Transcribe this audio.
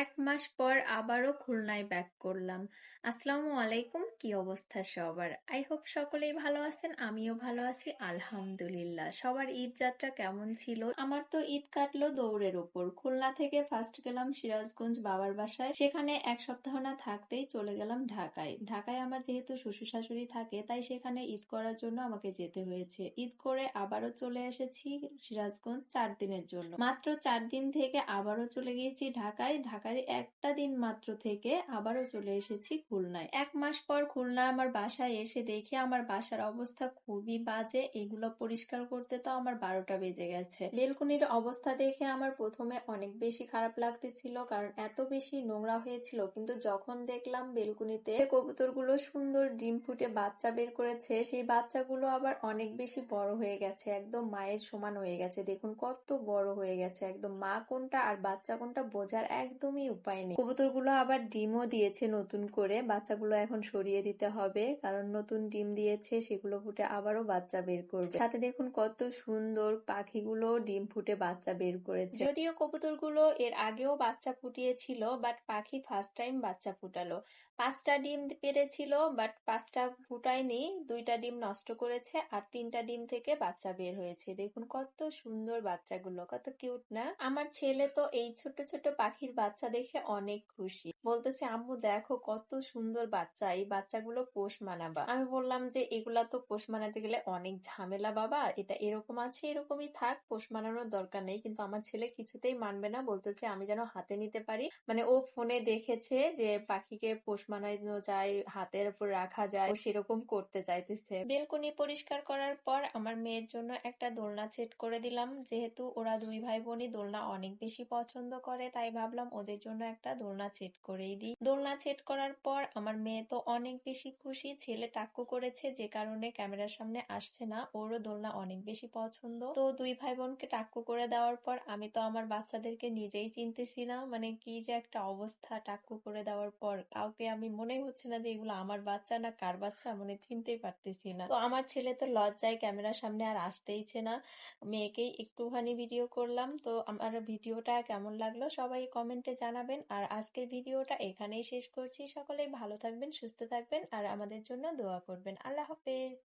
১ মাস পর আবারও খুলনায় ব্যাক করলাম। আসসালামু আলাইকুম, কি অবস্থা সবার? আই হোপ সকলেই ভালো আছেন, আমিও ভালো আছি আলহামদুলিল্লাহ। সবার ঈদ যাত্রা কেমন ছিল? আমার তো ঈদ কাটলো দৌড়ের উপর। খুলনা থেকে ফার্স্ট গেলাম সিরাজগঞ্জ বাবার বাসায়, সেখানে ১ সপ্তাহ না থাকতেই চলে গেলাম ঢাকায়। ঢাকায় আমার যেহেতু শ্বশুর শাশুড়ি থাকে, তাই সেখানে ঈদ করার জন্য আমাকে যেতে হয়েছে। ঈদ করে আবারও চলে এসেছি সিরাজগঞ্জ ৪ দিনের জন্য। মাত্র ৪ দিন থেকে আবারও চলে গিয়েছি ঢাকায়। ঢাকায় একটা দিন মাত্র থেকে আবারও চলে এসেছি খুলনায়। ১ মাস পর খুলনা আমার বাসায় এসে দেখি আমার বাসার অবস্থা খুবই বাজে। এগুলো পরিষ্কার করতে তো আমার ১২টা বেজে গেছে। বেলকুনির অবস্থা দেখে আমার প্রথমে অনেক বেশি খারাপ লাগতেছিল, কারণ এত বেশি নোংরা হয়েছিল। কিন্তু যখন দেখলাম বেলকুনিতে কবুতরগুলো সুন্দর ডিম ফুটে বাচ্চা বের করেছে, সেই বাচ্চাগুলো আবার অনেক বেশি বড় হয়ে গেছে, একদম মায়ের সমান হয়ে গেছে। দেখুন কত বড় হয়ে গেছে, একদম মা কোনটা আর বাচ্চা কোনটা বোঝার একদমই উপায় নেই। কবুতরগুলো আবার ডিমও দিয়েছে নতুন করে, বাচ্চাগুলো এখন সরিয়ে দিতে হবে, কারণ নতুন ডিম দিয়েছে, সেগুলো ফুটে আবারও বাচ্চা বের করবে। সাথে দেখুন কত সুন্দর পাখিগুলো ডিম ফুটে বাচ্চা বের করেছে। যদিও কবুতরগুলো এর আগেও বাচ্চা ফুটিয়েছিল, বাট পাখি ফার্স্ট টাইম বাচ্চা ফুটালো। ৫টা ডিম পেড়েছিল, বাট ৫টা ফুটায়নি, ২টা ডিম নষ্ট করেছে আর ৩টা ডিম থেকে বাচ্চা বের হয়েছে। দেখুন কত সুন্দর বাচ্চাগুলো, কত কিউট না? আমার ছেলে তো এই ছোট ছোট পাখির বাচ্চা দেখে অনেক খুশি, বলতেছে আম্মু দেখো কত সুন্দর বাচ্চা, এই বাচ্চাগুলো পোষ মানাবা। আমি বললাম যে এগুলা তো পোষ মানাতে গেলে অনেক ঝামেলা বাবা, এটা এরকম আছে এরকমই থাক, পোষ মানানোর দরকার নেই। কিন্তু আমার ছেলে কিছুতেই মানবে না, বলতেছে আমি যেন হাতে নিতে পারি। মানে ও ফোনে দেখেছে যে পাখিকে পোষ মানানো যায়, হাতের উপর রাখা যায়, ও সেরকম করতে চাইতেছে। বেলকনি পরিষ্কার করার পর আমার মেয়ের জন্য একটা দোলনা সেট করে দিলাম। যেহেতু ওরা ২ ভাই বোনই দোলনা অনেক বেশি পছন্দ করে, তাই ভাবলাম ওদের জন্য একটা দোলনা সেট করেই দিই। দোলনা সেট করার পর আমার মেয়ে তো অনেক বেশি খুশি। ছেলে টাক্কু করেছে, যে কারণে ক্যামেরার সামনে আসছে না। ওরও দোলনা অনেক বেশি পছন্দ। তো ২ ভাই বোনকে টাক্কু করে দেওয়ার পর আমি তো আমার বাচ্চাদেরকে নিজেই চিনতেছি না, মানে কি যে একটা অবস্থা। টাক্কু করে দেওয়ার পর কাউকে আমি মনেই হচ্ছে না যে এগুলো আমার বাচ্চা না কার বাচ্চা, মানে চিনতেই পারতেছি না। তো আমার ছেলে তো লজ্জায় ক্যামেরার সামনে আর আসতেইছে না। মেয়েকেই একটুখানি ভিডিও করলাম। তো আমার ভিডিওটা কেমন লাগলো সবাই কমেন্টে জানাবেন। আর আজকের ভিডিওটা এখানেই শেষ করছি। সকলেই ভালো থাকবেন, সুস্থ থাকবেন আর আমাদের জন্য দোয়া করবেন। আল্লাহ হাফেজ।